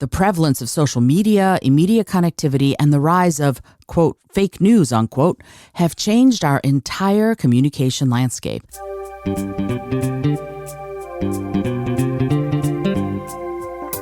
The prevalence of social media, immediate connectivity, and the rise of, quote, fake news, unquote, have changed our entire communication landscape.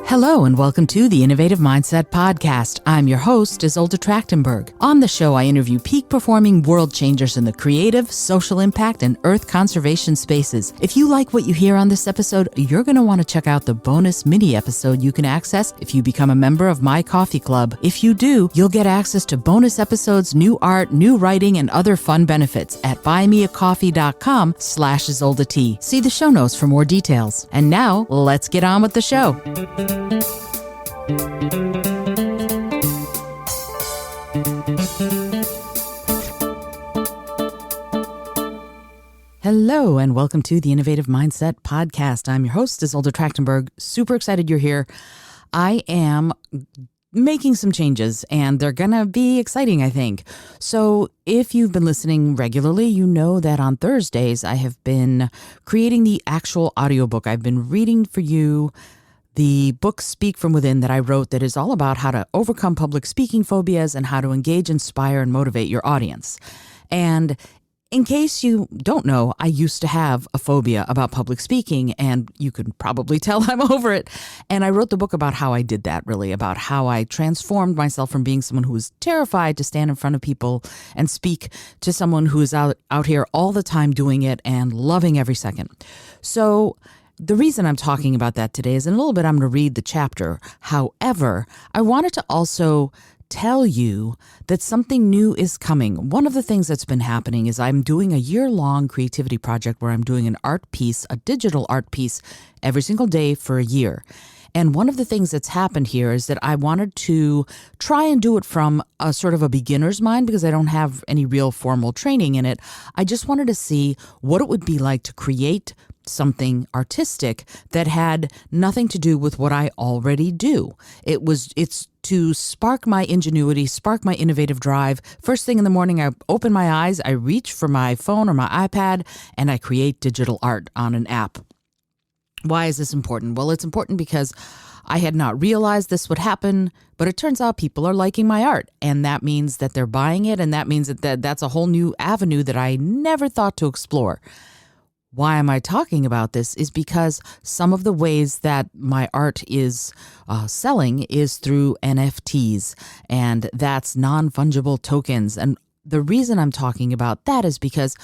Hello and welcome to the Innovative Mindset Podcast. I'm your host, Isolde Trachtenberg. On the show, I interview peak performing world changers in the creative, social impact, and earth conservation spaces. If you like what you hear on this episode, you're going to want to check out the bonus mini episode you can access if you become a member of my coffee club. If you do, you'll get access to bonus episodes, new art, new writing, and other fun benefits at buymeacoffee.com/IsoldeT. See the show notes for more details. And now, let's get on with the show. Hello and welcome to the Innovative Mindset Podcast. I'm your host, Isolde Trachtenberg. Super excited you're here. I am making some changes and they're gonna be exciting, I think. So if you've been listening regularly, you know that on Thursdays I have been creating the actual audiobook. I've been reading for you the book Speak From Within that I wrote that is all about how to overcome public speaking phobias and how to engage, inspire, and motivate your audience. And in case you don't know, I used to have a phobia about public speaking, and you can probably tell I'm over it. And I wrote the book about how I did that, really, about how I transformed myself from being someone who was terrified to stand in front of people and speak to someone who is out here all the time doing it and loving every second. So the reason I'm talking about that today is in a little bit I'm going to read the chapter. However, I wanted to also tell you that something new is coming. One of the things that's been happening is I'm doing a year-long creativity project where I'm doing an art piece, a digital art piece, every single day for a year. And one of the things that's happened here is that I wanted to try and do it from a sort of a beginner's mind because I don't have any real formal training in it. I just wanted to see what it would be like to create something artistic that had nothing to do with what I already do. It's to spark my ingenuity, spark my innovative drive. First thing in the morning, I open my eyes, I reach for my phone or my iPad, and I create digital art on an app. Why is this important? Well, it's important because I had not realized this would happen, but it turns out people are liking my art, and that means that they're buying it, and that means that's a whole new avenue that I never thought to explore. Why am I talking about this is because some of the ways that my art is selling is through NFTs, and that's non-fungible tokens. And the reason I'm talking about that is because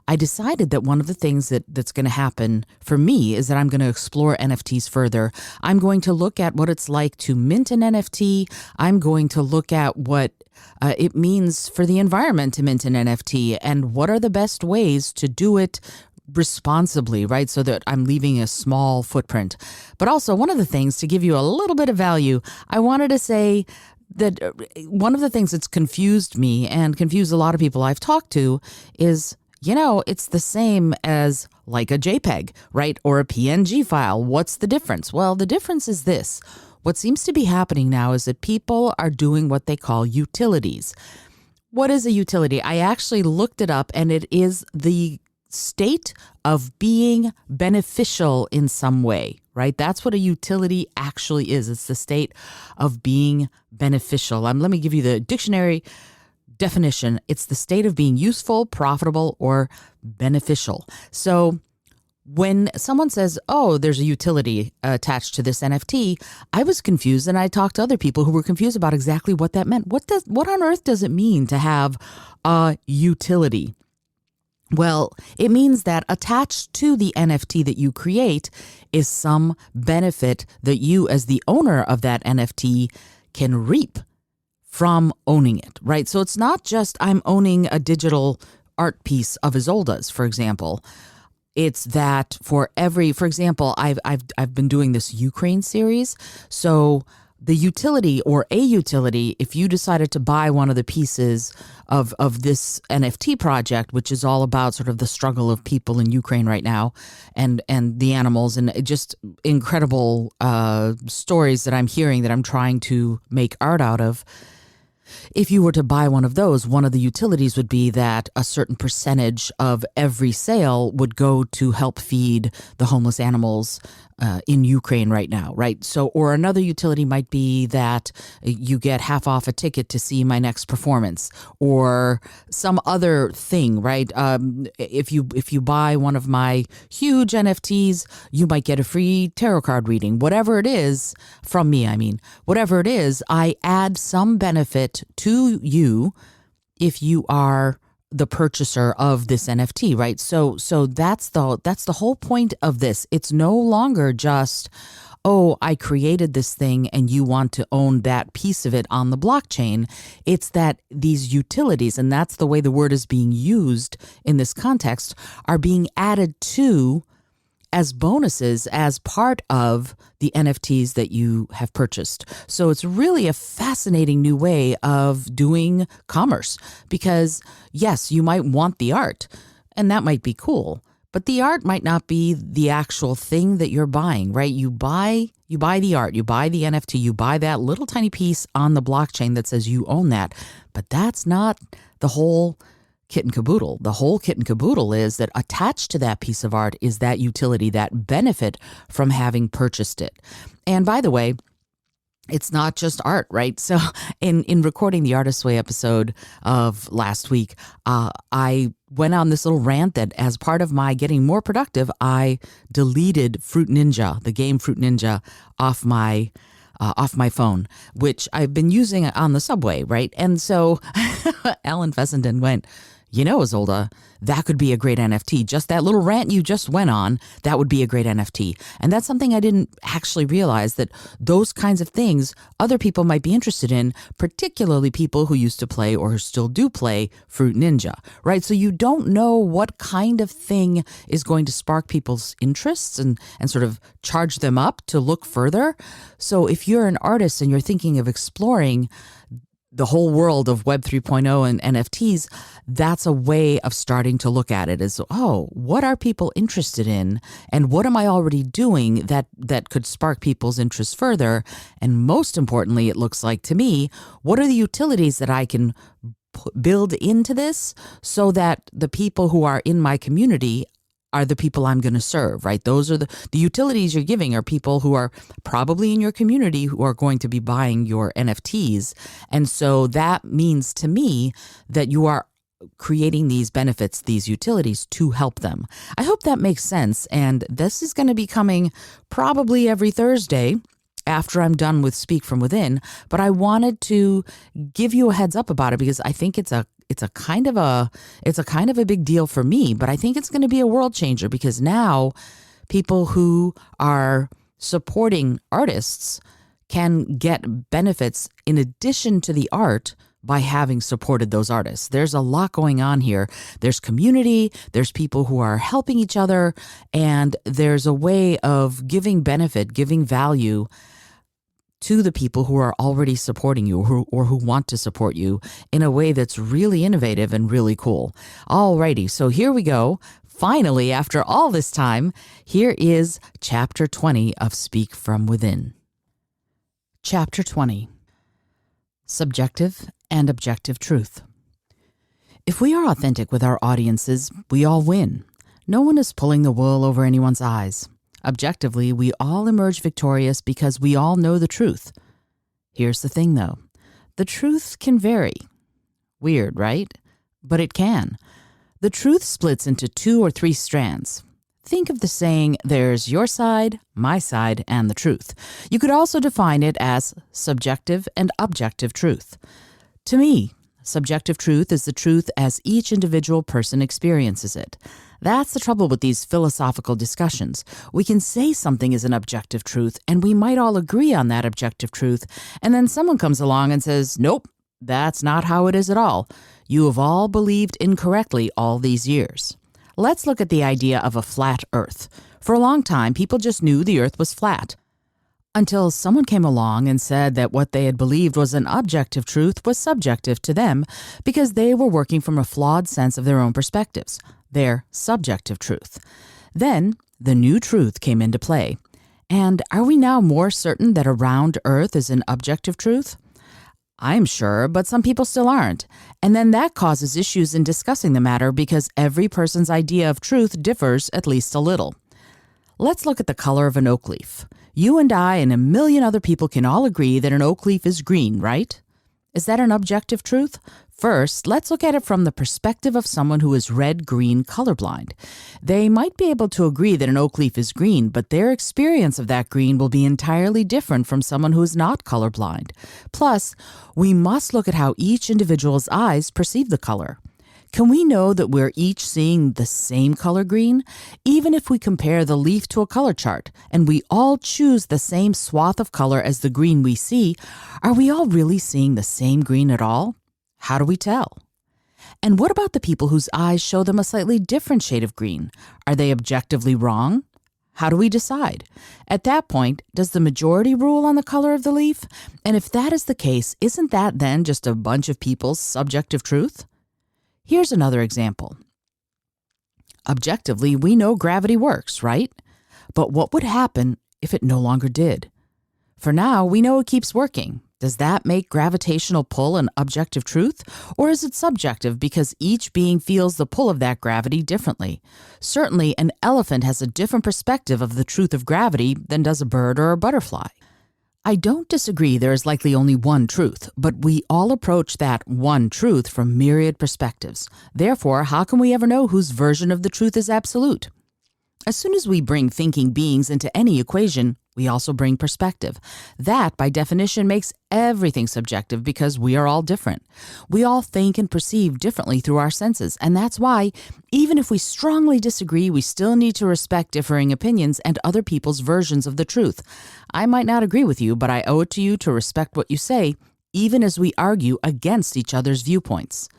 I decided that one of the things that's going to happen for me is that I'm going to explore NFTs further. I'm going to look at what it's like to mint an NFT. I'm going to look at what it means for the environment to mint an NFT and what are the best ways to do it responsibly, right? So that I'm leaving a small footprint. But also one of the things, to give you a little bit of value, I wanted to say that one of the things that's confused me and confused a lot of people I've talked to is, it's the same as like a JPEG, right? Or a PNG file. What's the difference? Well, the difference is this. What seems to be happening now is that people are doing what they call utilities. What is a utility? I actually looked it up, and it is the state of being beneficial in some way, right? That's what a utility actually is. It's the state of being beneficial. Let me give you the dictionary definition. It's the state of being useful, profitable, or beneficial. So when someone says, oh, there's a utility attached to this NFT, I was confused, and I talked to other people who were confused about exactly what that meant. What on earth does it mean to have a utility? Well, it means that attached to the NFT that you create is some benefit that you as the owner of that NFT can reap from owning it, right? So it's not just I'm owning a digital art piece of Isolde's, for example. It's that for example, I've been doing this Ukraine series. So the utility or a utility, if you decided to buy one of the pieces of this NFT project, which is all about sort of the struggle of people in Ukraine right now and the animals and just incredible stories that I'm hearing that I'm trying to make art out of. If you were to buy one of those, one of the utilities would be that a certain percentage of every sale would go to help feed the homeless animals in Ukraine right now, right? So, or another utility might be that you get half off a ticket to see my next performance, or some other thing, right? If you buy one of my huge NFTs, you might get a free tarot card reading. Whatever it is from me, whatever it is, I add some benefit to you if you are the purchaser of this NFT, right? So that's the whole point of this. It's no longer just, oh, I created this thing and you want to own that piece of it on the blockchain. It's that these utilities, and that's the way the word is being used in this context, are being added to as bonuses as part of the NFTs that you have purchased. So it's really a fascinating new way of doing commerce, because yes, you might want the art and that might be cool, but the art might not be the actual thing that you're buying, right? You buy the art, you buy the NFT, you buy that little tiny piece on the blockchain that says you own that, but that's not the whole kit and caboodle. The whole kit and caboodle is that attached to that piece of art is that utility, that benefit from having purchased it. And by the way, it's not just art, right? So in recording the Artist's Way episode of last week, I went on this little rant that as part of my getting more productive, I deleted Fruit Ninja, the game Fruit Ninja, off my phone, which I've been using on the subway, right? And so Alan Fessenden went, Isolde, that could be a great NFT. Just that little rant you just went on, that would be a great NFT. And that's something I didn't actually realize, that those kinds of things other people might be interested in, particularly people who used to play or who still do play Fruit Ninja, right? So you don't know what kind of thing is going to spark people's interests and sort of charge them up to look further. So if you're an artist and you're thinking of exploring the whole world of Web 3.0 and NFTs, that's a way of starting to look at it as, oh, what are people interested in? And what am I already doing that could spark people's interest further? And most importantly, it looks like to me, what are the utilities that I can build into this so that the people who are in my community are the people I'm going to serve, right? Those are the utilities you're giving are people who are probably in your community who are going to be buying your NFTs. And so that means to me that you are creating these benefits, these utilities to help them. I hope that makes sense. And this is going to be coming probably every Thursday after I'm done with Speak From Within. But I wanted to give you a heads up about it because I think it's a kind of a big deal for me, but I think it's going to be a world changer because now people who are supporting artists can get benefits in addition to the art by having supported those artists. There's a lot going on here. There's community, there's people who are helping each other, and there's a way of giving benefit, giving value to the people who are already supporting you or who want to support you in a way that's really innovative and really cool. Alrighty, so here we go. Finally, after all this time, here is Chapter 20 of Speak From Within. Chapter 20. Subjective and Objective Truth. If we are authentic with our audiences, we all win. No one is pulling the wool over anyone's eyes. Objectively, we all emerge victorious because we all know the truth. Here's the thing, though. The truth can vary. Weird, right? But it can. The truth splits into 2 or 3 strands. Think of the saying, there's your side, my side, and the truth. You could also define it as subjective and objective truth. To me, subjective truth is the truth as each individual person experiences it. That's the trouble with these philosophical discussions. We can say something is an objective truth, and we might all agree on that objective truth, and then someone comes along and says, nope, that's not how it is at all. You have all believed incorrectly all these years. Let's look at the idea of a flat Earth. For a long time, people just knew the Earth was flat. Until someone came along and said that what they had believed was an objective truth was subjective to them because they were working from a flawed sense of their own perspectives. Their subjective truth. Then the new truth came into play. And are we now more certain that a round Earth is an objective truth? I'm sure, but some people still aren't. And then that causes issues in discussing the matter because every person's idea of truth differs at least a little. Let's look at the color of an oak leaf. You and I and a million other people can all agree that an oak leaf is green, right? Is that an objective truth? First, let's look at it from the perspective of someone who is red-green colorblind. They might be able to agree that an oak leaf is green, but their experience of that green will be entirely different from someone who is not colorblind. Plus, we must look at how each individual's eyes perceive the color. Can we know that we're each seeing the same color green? Even if we compare the leaf to a color chart and we all choose the same swath of color as the green we see, are we all really seeing the same green at all? How do we tell? And what about the people whose eyes show them a slightly different shade of green? Are they objectively wrong? How do we decide? At that point, does the majority rule on the color of the leaf? And if that is the case, isn't that then just a bunch of people's subjective truth? Here's another example. Objectively, we know gravity works, right? But what would happen if it no longer did? For now, we know it keeps working. Does that make gravitational pull an objective truth? Or is it subjective because each being feels the pull of that gravity differently? Certainly, an elephant has a different perspective of the truth of gravity than does a bird or a butterfly. I don't disagree there is likely only one truth, but we all approach that one truth from myriad perspectives. Therefore, how can we ever know whose version of the truth is absolute? As soon as we bring thinking beings into any equation, we also bring perspective. That, by definition, makes everything subjective because we are all different. We all think and perceive differently through our senses, and that's why, even if we strongly disagree, we still need to respect differing opinions and other people's versions of the truth. I might not agree with you, but I owe it to you to respect what you say, even as we argue against each other's viewpoints.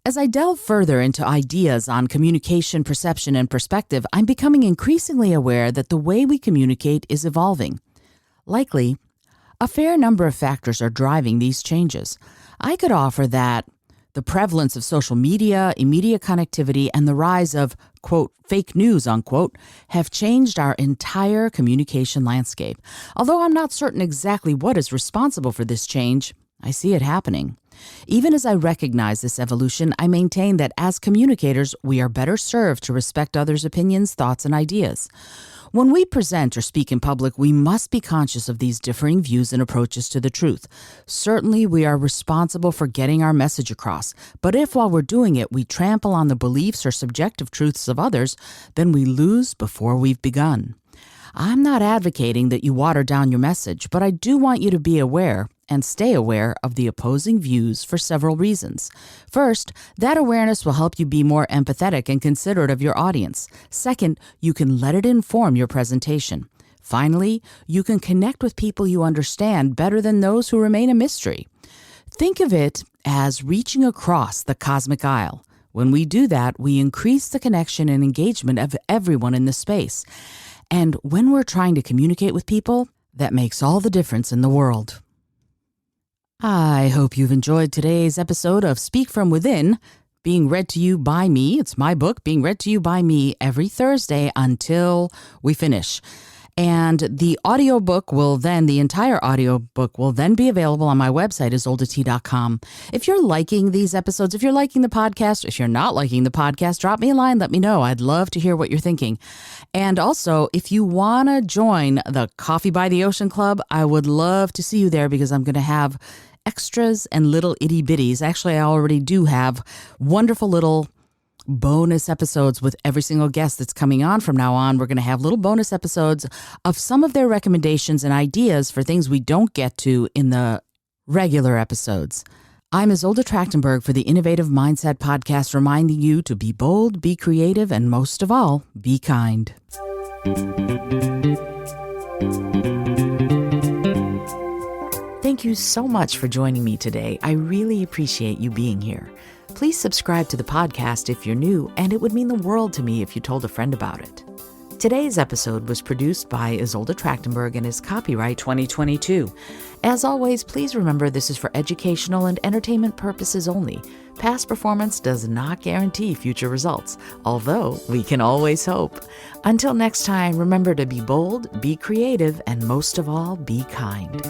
As I delve further into ideas on communication, perception, and perspective, I'm becoming increasingly aware that the way we communicate is evolving. Likely, a fair number of factors are driving these changes. I could offer that the prevalence of social media, immediate connectivity, and the rise of, quote, fake news, unquote, have changed our entire communication landscape. Although I'm not certain exactly what is responsible for this change, I see it happening. Even as I recognize this evolution, I maintain that as communicators, we are better served to respect others' opinions, thoughts, and ideas. When we present or speak in public, we must be conscious of these differing views and approaches to the truth. Certainly, we are responsible for getting our message across, but if while we're doing it, we trample on the beliefs or subjective truths of others, then we lose before we've begun. I'm not advocating that you water down your message, but I do want you to be aware and stay aware of the opposing views for several reasons. First, that awareness will help you be more empathetic and considerate of your audience. Second, you can let it inform your presentation. Finally, you can connect with people you understand better than those who remain a mystery. Think of it as reaching across the cosmic aisle. When we do that, we increase the connection and engagement of everyone in the space. And when we're trying to communicate with people, that makes all the difference in the world. I hope you've enjoyed today's episode of Speak From Within, being read to you by me. It's my book being read to you by me every Thursday until we finish. And the entire audiobook will then be available on my website, izoldat.com. If you're liking these episodes, if you're liking the podcast, if you're not liking the podcast, drop me a line, let me know. I'd love to hear what you're thinking. And also, if you want to join the Coffee by the Ocean Club, I would love to see you there because I'm going to have extras and little itty bitties. Actually, I already do have wonderful little bonus episodes with every single guest that's coming on from now on. We're going to have little bonus episodes of some of their recommendations and ideas for things we don't get to in the regular episodes. I'm Izolda Trachtenberg for the Innovative Mindset Podcast, reminding you to be bold, be creative, and most of all, be kind. Thank you so much for joining me today. I really appreciate you being here. Please subscribe to the podcast if you're new, and it would mean the world to me if you told a friend about it. Today's episode was produced by Izolda Trachtenberg and is copyright 2022. As always, please remember this is for educational and entertainment purposes only. Past performance does not guarantee future results, although we can always hope. Until next time, remember to be bold, be creative, and most of all, be kind.